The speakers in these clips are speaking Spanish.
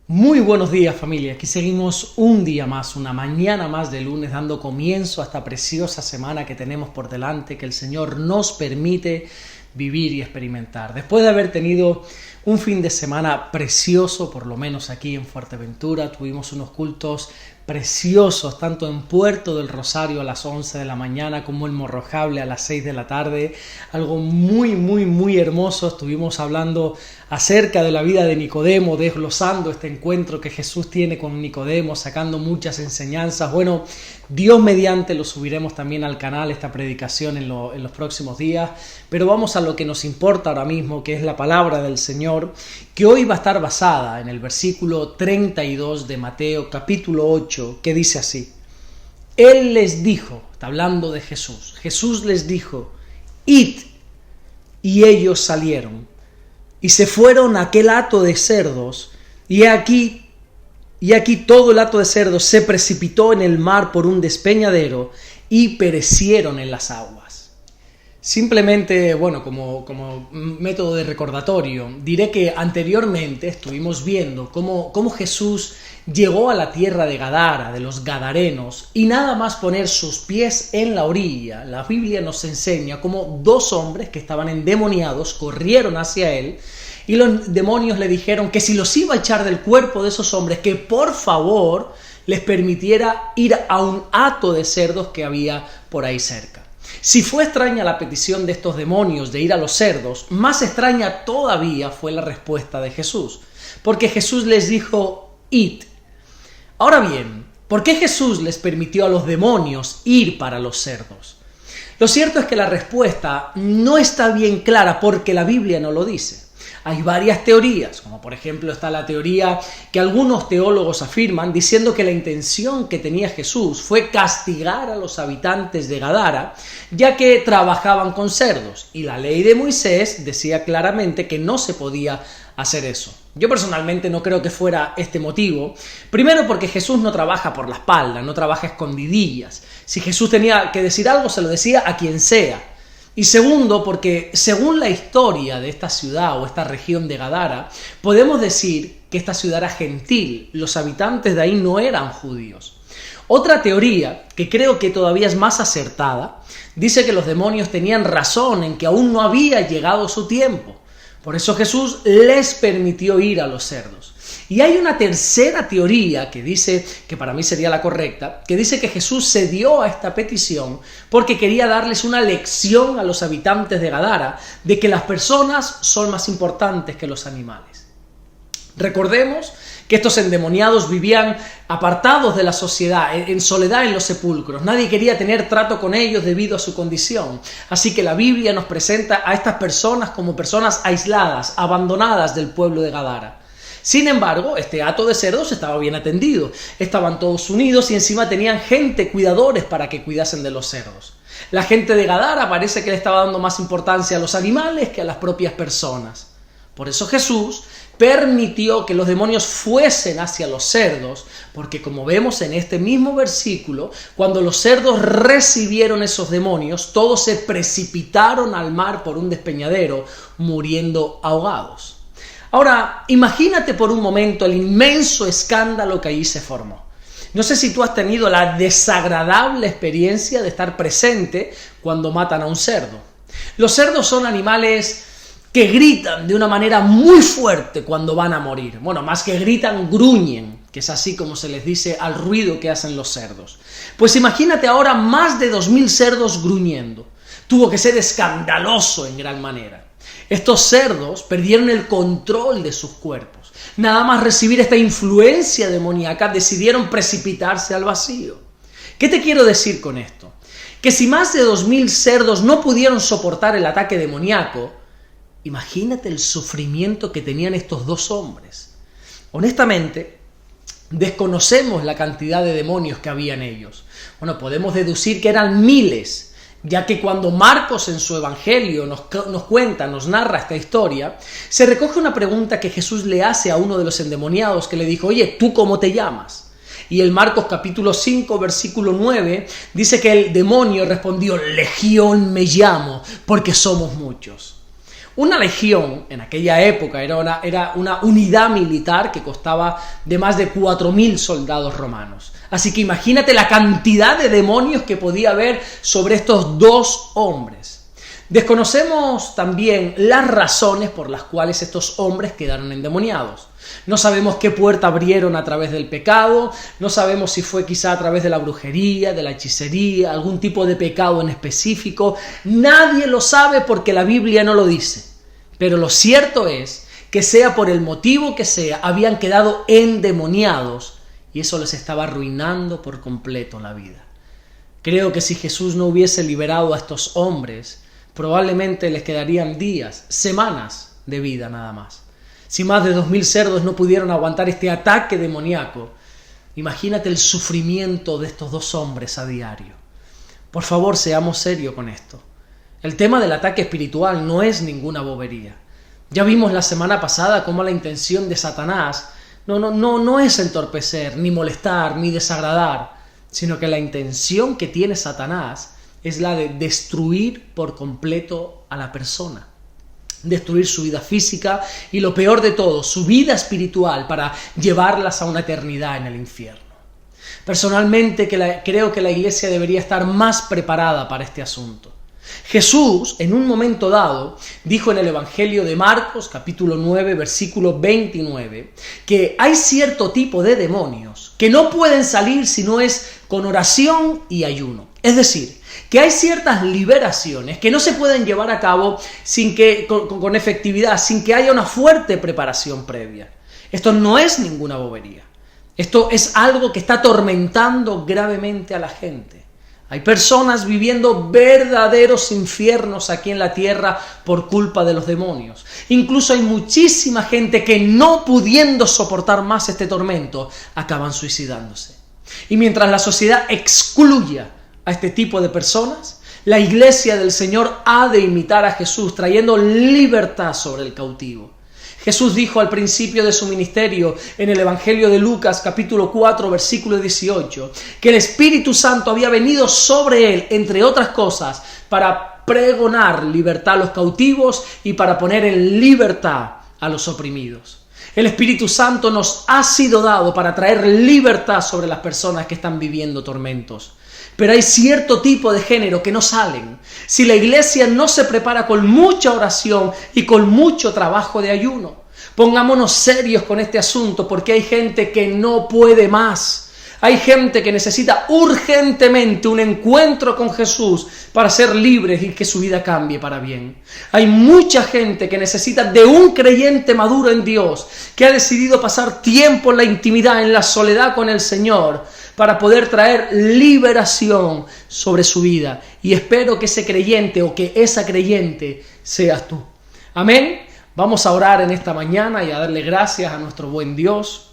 Muy buenos días, familia. Aquí seguimos un día más, una mañana más de lunes, dando comienzo a esta preciosa semana que tenemos por delante, que el Señor nos permite vivir y experimentar. Después de haber tenido un fin de semana precioso, por lo menos aquí en Fuerteventura, tuvimos unos cultos preciosos, tanto en Puerto del Rosario a las 11 de la mañana como en Morrojable a las 6 de la tarde. Algo muy hermoso. Estuvimos hablando acerca de la vida de Nicodemo, desglosando este encuentro que Jesús tiene con Nicodemo, sacando muchas enseñanzas. Bueno, Dios mediante lo subiremos también al canal, esta predicación en los próximos días, pero vamos a lo que nos importa ahora mismo, que es la palabra del Señor, que hoy va a estar basada en el versículo 32 de Mateo capítulo 8, que dice así: Él les dijo, está hablando de Jesús, Jesús les dijo, id, y ellos salieron, y se fueron a aquel hato de cerdos, y aquí todo el hato de cerdos se precipitó en el mar por un despeñadero, y perecieron en las aguas. Simplemente, bueno, como método de recordatorio, diré que anteriormente estuvimos viendo cómo Jesús llegó a la tierra de Gadara, de los gadarenos, y nada más poner sus pies en la orilla, la Biblia nos enseña cómo dos hombres que estaban endemoniados corrieron hacia él, y los demonios le dijeron que si los iba a echar del cuerpo de esos hombres, que por favor les permitiera ir a un hato de cerdos que había por ahí cerca. Si fue extraña la petición de estos demonios de ir a los cerdos, más extraña todavía fue la respuesta de Jesús, porque Jesús les dijo, id. Ahora bien, ¿por qué Jesús les permitió a los demonios ir para los cerdos? Lo cierto es que la respuesta no está bien clara porque la Biblia no lo dice. Hay varias teorías, como por ejemplo está la teoría que algunos teólogos afirman diciendo que la intención que tenía Jesús fue castigar a los habitantes de Gadara, ya que trabajaban con cerdos, y la ley de Moisés decía claramente que no se podía hacer eso. Yo personalmente no creo que fuera este motivo, primero porque Jesús no trabaja por la espalda, no trabaja a escondidillas. Si Jesús tenía que decir algo, se lo decía a quien sea. Y segundo, porque según la historia de esta ciudad o esta región de Gadara, podemos decir que esta ciudad era gentil, los habitantes de ahí no eran judíos. Otra teoría, que creo que todavía es más acertada, dice que los demonios tenían razón en que aún no había llegado su tiempo. Por eso Jesús les permitió ir a los cerdos. Y hay una tercera teoría que dice, que para mí sería la correcta, que dice que Jesús cedió a esta petición porque quería darles una lección a los habitantes de Gadara de que las personas son más importantes que los animales. Recordemos que estos endemoniados vivían apartados de la sociedad, en soledad en los sepulcros. Nadie quería tener trato con ellos debido a su condición. Así que la Biblia nos presenta a estas personas como personas aisladas, abandonadas del pueblo de Gadara. Sin embargo, este hato de cerdos estaba bien atendido. Estaban todos unidos y encima tenían gente, cuidadores para que cuidasen de los cerdos. La gente de Gadara parece que le estaba dando más importancia a los animales que a las propias personas. Por eso Jesús permitió que los demonios fuesen hacia los cerdos, porque como vemos en este mismo versículo, cuando los cerdos recibieron esos demonios, todos se precipitaron al mar por un despeñadero, muriendo ahogados. Ahora, imagínate por un momento el inmenso escándalo que allí se formó. No sé si tú has tenido la desagradable experiencia de estar presente cuando matan a un cerdo. Los cerdos son animales que gritan de una manera muy fuerte cuando van a morir. Bueno, más que gritan, gruñen, que es así como se les dice al ruido que hacen los cerdos. Pues imagínate ahora más de 2000 cerdos gruñendo. Tuvo que ser escandaloso en gran manera. Estos cerdos perdieron el control de sus cuerpos. Nada más recibir esta influencia demoníaca, decidieron precipitarse al vacío. ¿Qué te quiero decir con esto? Que si más de 2000 cerdos no pudieron soportar el ataque demoníaco, imagínate el sufrimiento que tenían estos dos hombres. Honestamente, desconocemos la cantidad de demonios que había en ellos. Bueno, podemos deducir que eran miles, ya que cuando Marcos en su evangelio nos cuenta, nos narra esta historia, se recoge una pregunta que Jesús le hace a uno de los endemoniados que le dijo, oye, ¿tú cómo te llamas? Y en Marcos capítulo 5, versículo 9, dice que el demonio respondió, Legión me llamo, porque somos muchos. Una legión en aquella época era una unidad militar que constaba de más de 4.000 soldados romanos. Así que imagínate la cantidad de demonios que podía haber sobre estos dos hombres. Desconocemos también las razones por las cuales estos hombres quedaron endemoniados. No sabemos qué puerta abrieron a través del pecado, no sabemos si fue quizá a través de la brujería, de la hechicería, algún tipo de pecado en específico. Nadie lo sabe porque la Biblia no lo dice. Pero lo cierto es que sea por el motivo que sea, habían quedado endemoniados y eso les estaba arruinando por completo la vida. Creo que si Jesús no hubiese liberado a estos hombres, probablemente les quedarían días, semanas de vida nada más. Si más de 2.000 cerdos no pudieron aguantar este ataque demoníaco, imagínate el sufrimiento de estos dos hombres a diario. Por favor, seamos serios con esto. El tema del ataque espiritual no es ninguna bobería. Ya vimos la semana pasada cómo la intención de Satanás no es entorpecer, ni molestar, ni desagradar, sino que la intención que tiene Satanás es la de destruir por completo a la persona. Destruir su vida física y lo peor de todo, su vida espiritual para llevarlas a una eternidad en el infierno. Personalmente creo que la iglesia debería estar más preparada para este asunto. Jesús, en un momento dado, dijo en el Evangelio de Marcos, capítulo 9, versículo 29, que hay cierto tipo de demonios que no pueden salir si no es con oración y ayuno. Es decir, que hay ciertas liberaciones que no se pueden llevar a cabo con efectividad, sin que haya una fuerte preparación previa. Esto no es ninguna bobería. Esto es algo que está atormentando gravemente a la gente. Hay personas viviendo verdaderos infiernos aquí en la tierra por culpa de los demonios. Incluso hay muchísima gente que no pudiendo soportar más este tormento, acaban suicidándose. Y mientras la sociedad excluya a este tipo de personas, la iglesia del Señor ha de imitar a Jesús, trayendo libertad sobre el cautivo. Jesús dijo al principio de su ministerio en el Evangelio de Lucas, capítulo 4, versículo 18, que el Espíritu Santo había venido sobre él, entre otras cosas, para pregonar libertad a los cautivos y para poner en libertad a los oprimidos. El Espíritu Santo nos ha sido dado para traer libertad sobre las personas que están viviendo tormentos. Pero hay cierto tipo de género que no salen si la iglesia no se prepara con mucha oración y con mucho trabajo de ayuno. Pongámonos serios con este asunto porque hay gente que no puede más. Hay gente que necesita urgentemente un encuentro con Jesús para ser libres y que su vida cambie para bien. Hay mucha gente que necesita de un creyente maduro en Dios, que ha decidido pasar tiempo en la intimidad, en la soledad con el Señor, para poder traer liberación sobre su vida. Y espero que ese creyente o que esa creyente seas tú. Amén. Vamos a orar en esta mañana y a darle gracias a nuestro buen Dios.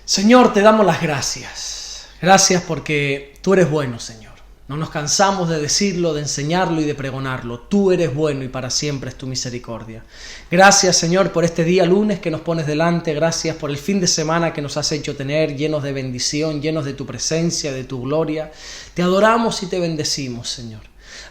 Señor, te damos las gracias. Gracias porque tú eres bueno, Señor. No nos cansamos de decirlo, de enseñarlo y de pregonarlo. Tú eres bueno y para siempre es tu misericordia. Gracias, Señor, por este día lunes que nos pones delante. Gracias por el fin de semana que nos has hecho tener, llenos de bendición, llenos de tu presencia, de tu gloria. Te adoramos y te bendecimos, Señor.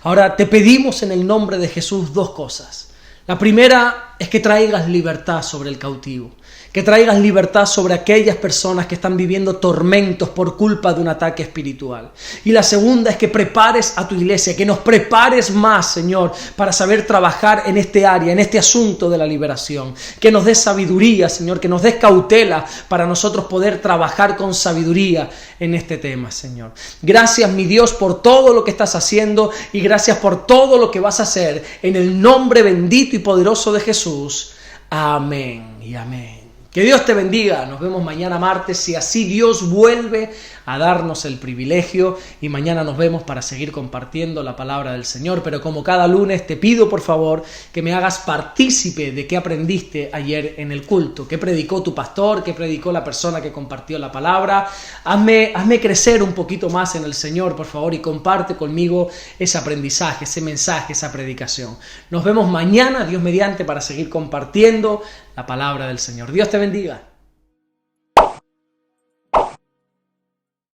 Ahora te pedimos en el nombre de Jesús dos cosas. La primera es que traigas libertad sobre el cautivo. Que traigas libertad sobre aquellas personas que están viviendo tormentos por culpa de un ataque espiritual. Y la segunda es que prepares a tu iglesia, que nos prepares más, Señor, para saber trabajar en este área, en este asunto de la liberación. Que nos des sabiduría, Señor, que nos des cautela para nosotros poder trabajar con sabiduría en este tema, Señor. Gracias, mi Dios, por todo lo que estás haciendo y gracias por todo lo que vas a hacer. En el nombre bendito y poderoso de Jesús. Amén y amén. Que Dios te bendiga. Nos vemos mañana martes, si así Dios vuelve a darnos el privilegio, y mañana nos vemos para seguir compartiendo la palabra del Señor. Pero como cada lunes te pido por favor que me hagas partícipe de qué aprendiste ayer en el culto, qué predicó tu pastor, qué predicó la persona que compartió la palabra. Hazme crecer un poquito más en el Señor, por favor, y comparte conmigo ese aprendizaje, ese mensaje, esa predicación. Nos vemos mañana, Dios mediante, para seguir compartiendo la palabra del Señor. Dios te bendiga.